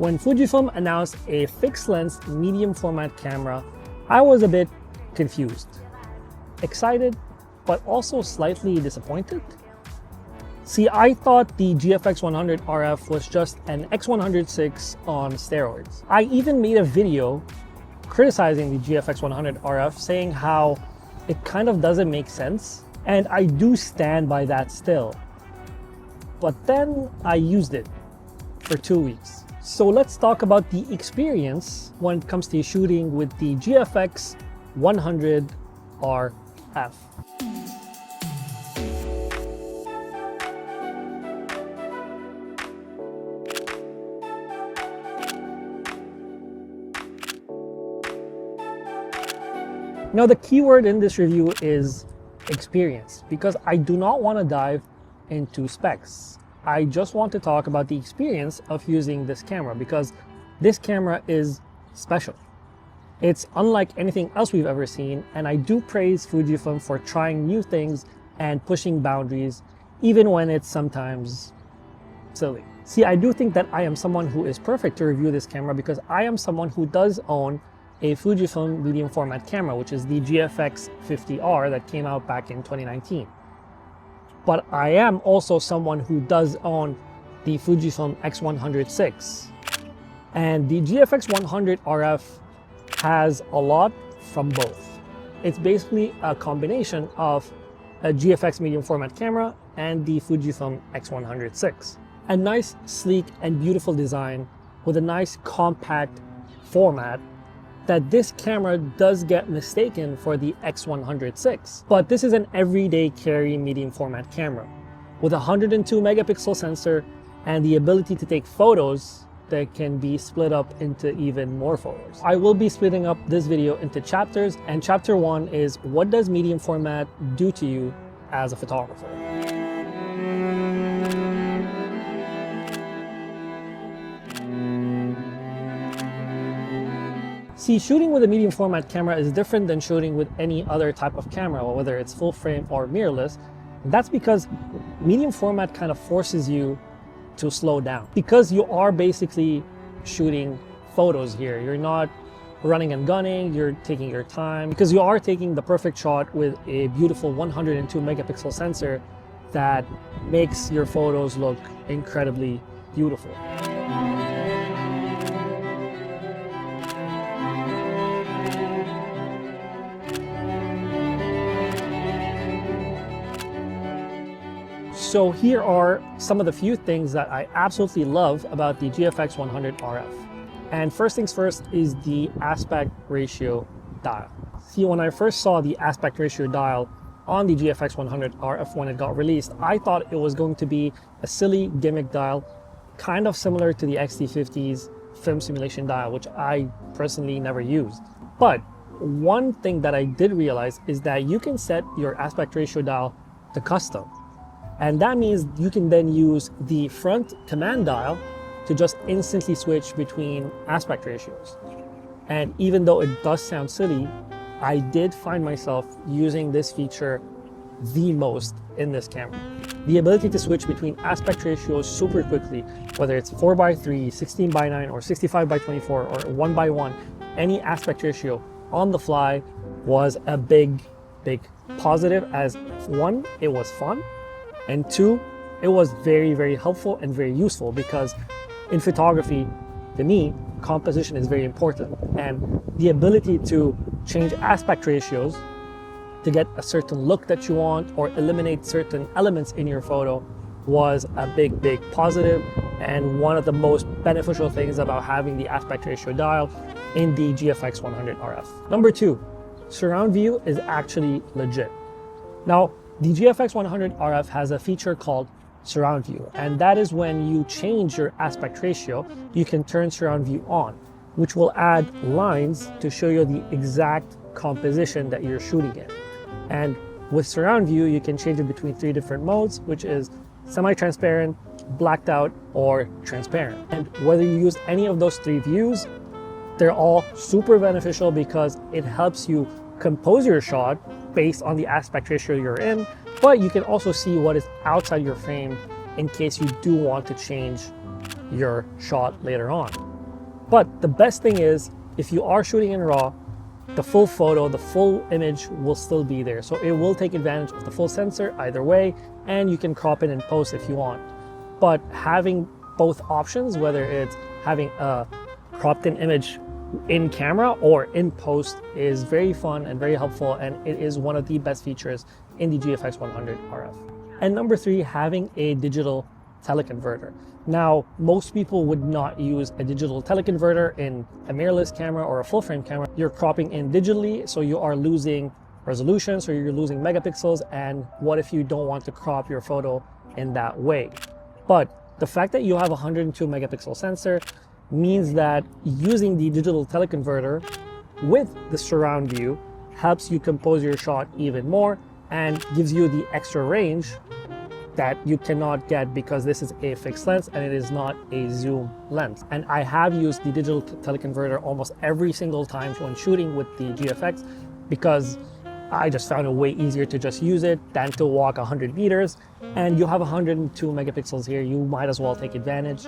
When Fujifilm announced a fixed lens medium format camera, I was a bit confused, excited, but also slightly disappointed. See, I thought the GFX100RF was just an X106 on steroids. I even made a video criticizing the GFX100RF, saying how it kind of doesn't make sense, and I do stand by that still. But then I used it for 2 weeks. So let's talk about the experience when it comes to shooting with the GFX100RF. Now, the keyword in this review is experience, because I do not want to dive into specs. I just want to talk about the experience of using this camera, because this camera is special. It's unlike anything else we've ever seen, and I do praise Fujifilm for trying new things and pushing boundaries, even when it's sometimes silly. See, I do think that I am someone who is perfect to review this camera, because I am someone who does own a Fujifilm medium format camera, which is the GFX50R that came out back in 2019. But I am also someone who does own the Fujifilm X106. And the GFX100RF has a lot from both. It's basically a combination of a GFX medium format camera and the Fujifilm X106. A nice, sleek, and beautiful design with a nice compact format that this camera does get mistaken for the X106. But this is an everyday carry medium format camera with a 102 megapixel sensor and the ability to take photos that can be split up into even more photos. I will be splitting up this video into chapters, and chapter 1 is what does medium format do to you as a photographer? See, shooting with a medium format camera is different than shooting with any other type of camera, whether it's full frame or mirrorless. That's because medium format kind of forces you to slow down, because you are basically shooting photos here. You're not running and gunning, you're taking your time, because you are taking the perfect shot with a beautiful 102 megapixel sensor that makes your photos look incredibly beautiful. So here are some of the few things that I absolutely love about the GFX100RF. And first things first is the aspect ratio dial. See, when I first saw the aspect ratio dial on the GFX100RF when it got released, I thought it was going to be a silly gimmick dial, kind of similar to the XT50's film simulation dial, which I personally never used. But one thing that I did realize is that you can set your aspect ratio dial to custom. And that means you can then use the front command dial to just instantly switch between aspect ratios. And even though it does sound silly, I did find myself using this feature the most in this camera. The ability to switch between aspect ratios super quickly, whether it's 4:3, 16:9, or 65:24, or 1:1, any aspect ratio on the fly was a big positive, as one, it was fun, and two, it was very helpful and very useful, because in photography, to me, composition is very important. And the ability to change aspect ratios to get a certain look that you want or eliminate certain elements in your photo was a big positive, and one of the most beneficial things about having the aspect ratio dial in the GFX100RF. Number 2, surround view is actually legit. Now, the GFX100RF has a feature called surround view, and that is when you change your aspect ratio, you can turn surround view on, which will add lines to show you the exact composition that you're shooting in. And with surround view, you can change it between 3 different modes, which is semi-transparent, blacked out, or transparent. And whether you use any of those 3 views, they're all super beneficial, because it helps you compose your shot based on the aspect ratio you're in, but you can also see what is outside your frame in case you do want to change your shot later on. But the best thing is, if you are shooting in RAW, the full photo, the full image will still be there. So it will take advantage of the full sensor either way, and you can crop it in post if you want. But having both options, whether it's having a cropped in image in camera or in post, is very fun and very helpful, and it is one of the best features in the GFX100RF. And number 3, having a digital teleconverter. Now, most people would not use a digital teleconverter in a mirrorless camera or a full frame camera. You're cropping in digitally, so you are losing resolution, so you're losing megapixels, and what if you don't want to crop your photo in that way? But the fact that you have a 102 megapixel sensor means that using the digital teleconverter with the surround view helps you compose your shot even more and gives you the extra range that you cannot get because this is a fixed lens and it is not a zoom lens. And I have used the digital teleconverter almost every single time when shooting with the GFX because I just found it way easier to just use it than to walk 100 meters. And you have 102 megapixels here, you might as well take advantage.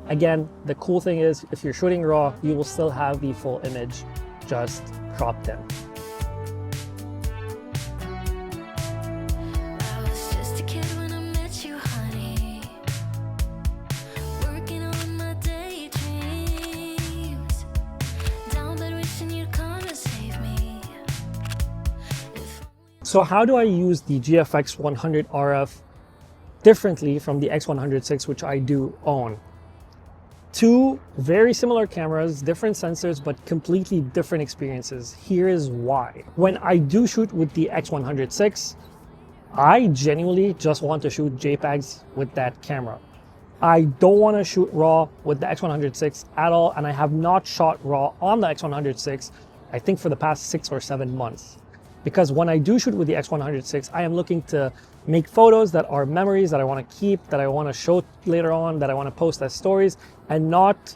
Again, the cool thing is if you're shooting RAW, you will still have the full image just cropped in. So how do I use the GFX100RF differently from the X106, which I do own? Two very similar cameras, different sensors, but completely different experiences. Here is why. When I do shoot with the X106, I genuinely just want to shoot JPEGs with that camera. I don't want to shoot RAW with the X106 at all, and I have not shot RAW on the X106, I think for the past 6 or 7 months. Because when I do shoot with the X106, I am looking to make photos that are memories that I want to keep, that I want to show later on, that I want to post as stories, and not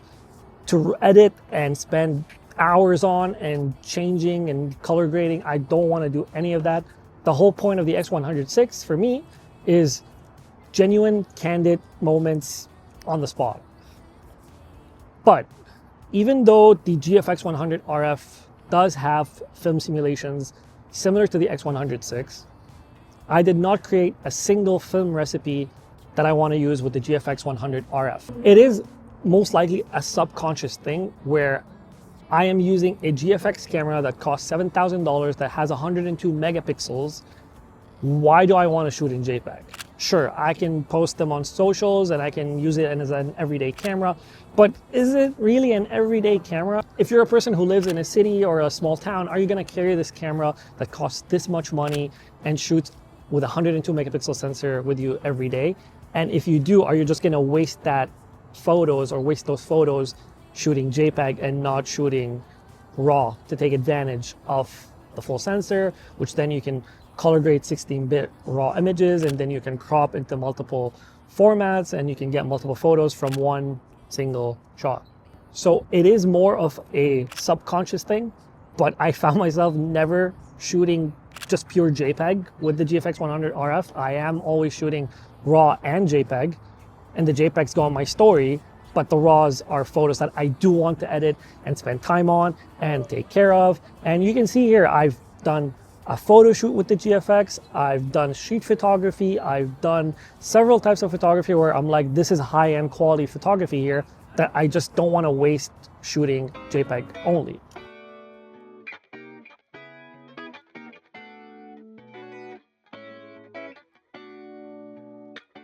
to edit and spend hours on and changing and color grading. I don't want to do any of that. The whole point of the X106 for me is genuine, candid moments on the spot. But even though the GFX100RF does have film simulations similar to the X106, I did not create a single film recipe that I want to use with the GFX100RF. It is most likely a subconscious thing where I am using a GFX camera that costs $7,000 that has 102 megapixels. Why do I want to shoot in JPEG? Sure, I can post them on socials and I can use it as an everyday camera, but is it really an everyday camera? If you're a person who lives in a city or a small town, are you going to carry this camera that costs this much money and shoots with a 102 megapixel sensor with you every day? And if you do, are you just going to waste that photos or waste those photos shooting JPEG and not shooting RAW to take advantage of the full sensor, which then you can color grade 16-bit RAW images, and then you can crop into multiple formats and you can get multiple photos from one single shot. So it is more of a subconscious thing, but I found myself never shooting just pure JPEG with the GFX100RF. I am always shooting RAW and JPEG, and the JPEGs go on my story, but the RAWs are photos that I do want to edit and spend time on and take care of. And you can see here, I've done a photo shoot with the GFX, I've done street photography, I've done several types of photography where I'm like, this is high-end quality photography here that I just don't want to waste shooting JPEG only.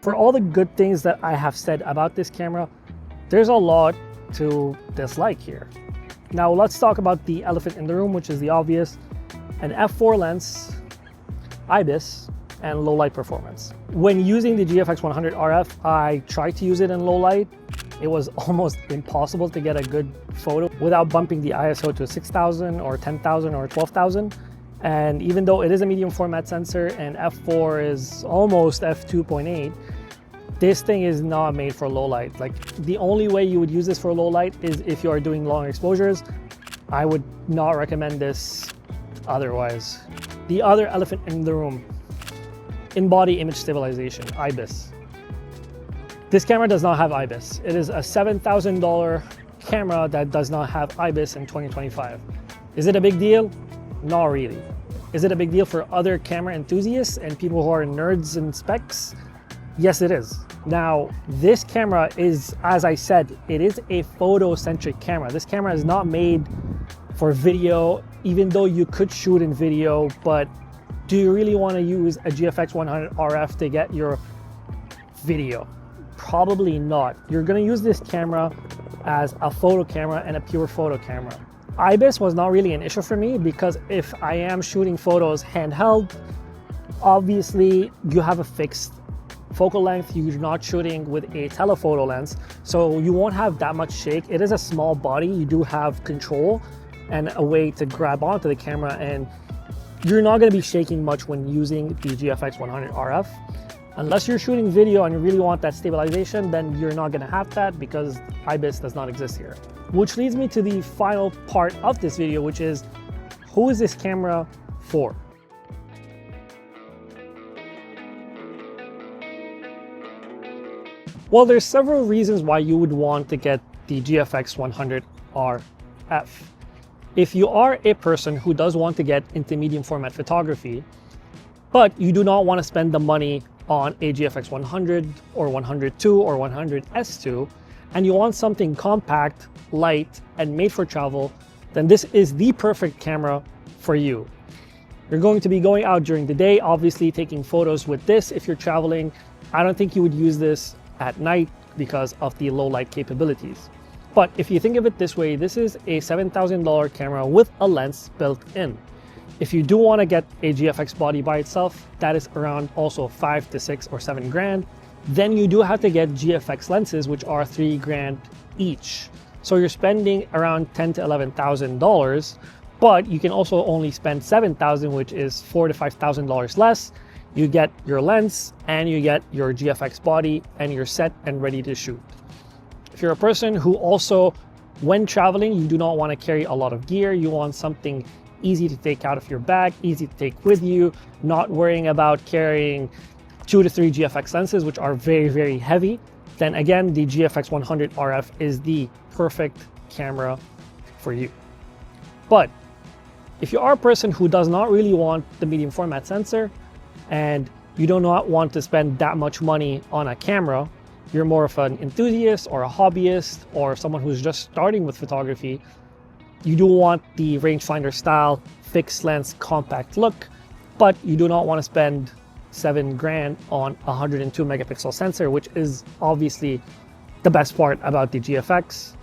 For all the good things that I have said about this camera, there's a lot to dislike here. Now let's talk about the elephant in the room, which is the obvious. An f4 lens, IBIS, and low light performance. When using the GFX100RF, I tried to use it in low light. It was almost impossible to get a good photo without bumping the ISO to 6,000 or 10,000 or 12,000. And even though it is a medium format sensor and f4 is almost f2.8, this thing is not made for low light. Like, the only way you would use this for low light is if you are doing long exposures. I would not recommend this otherwise. The other elephant in the room, in-body image stabilization, IBIS. This camera does not have IBIS. It is a $7,000 camera that does not have IBIS in 2025. Is it a big deal? Not really. Is it a big deal for other camera enthusiasts and people who are nerds in specs? Yes, it is. Now, this camera is, as I said, it is a photo-centric camera. This camera is not made for video, even though you could shoot in video, but do you really want to use a GFX100RF to get your video? Probably not. You're going to use this camera as a photo camera and a pure photo camera. IBIS was not really an issue for me because if I am shooting photos handheld, obviously you have a fixed focal length. You're not shooting with a telephoto lens, so you won't have that much shake. It is a small body. You do have control and a way to grab onto the camera, and you're not going to be shaking much when using the GFX100RF. Unless you're shooting video and you really want that stabilization, then you're not going to have that because IBIS does not exist here. Which leads me to the final part of this video, which is, who is this camera for? Well, there's several reasons why you would want to get the GFX100RF. If you are a person who does want to get into medium format photography, but you do not want to spend the money on a GFX100 or 102 or 100S2, and you want something compact, light, and made for travel, then this is the perfect camera for you. You're going to be going out during the day, obviously taking photos with this. If you're traveling, I don't think you would use this at night because of the low light capabilities. But if you think of it this way, this is a $7,000 camera with a lens built in. If you do want to get a GFX body by itself, that is around also 5 to 6 or 7 grand. Then you do have to get GFX lenses, which are 3 grand each. So you're spending around $10,000 to $11,000, but you can also only spend $7,000, which is $4,000 to $5,000 less. You get your lens and you get your GFX body and you're set and ready to shoot. If you're a person who also, when traveling, you do not want to carry a lot of gear, you want something easy to take out of your bag, easy to take with you, not worrying about carrying 2 to 3 GFX lenses, which are very, very heavy, then again, the GFX100RF is the perfect camera for you. But if you are a person who does not really want the medium format sensor and you do not want to spend that much money on a camera, you're more of an enthusiast or a hobbyist or someone who's just starting with photography, you do want the rangefinder style, fixed lens, compact look, but you do not want to spend 7 grand on a 102 megapixel sensor, which is obviously the best part about the GFX,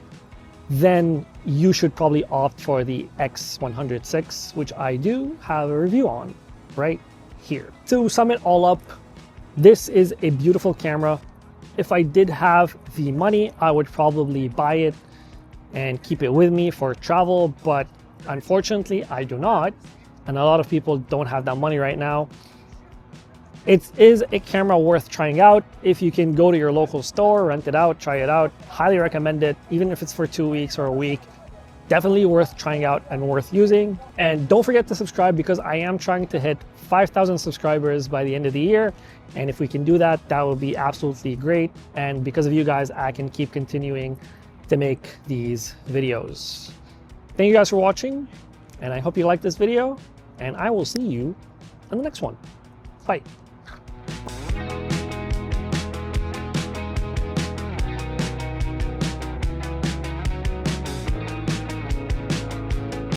then you should probably opt for the X106, which I do have a review on right here. To sum it all up, this is a beautiful camera. If I did have the money, I would probably buy it and keep it with me for travel, but unfortunately I do not, and a lot of people don't have that money right now. It is a camera worth trying out. If you can go to your local store, rent it out, try it out, highly recommend it, even if it's for 2 weeks or a week. Definitely worth trying out and worth using. And don't forget to subscribe because I am trying to hit 5,000 subscribers by the end of the year. And if we can do that, that would be absolutely great. And because of you guys, I can keep continuing to make these videos. Thank you guys for watching, and I hope you liked this video, and I will see you in the next one. Bye.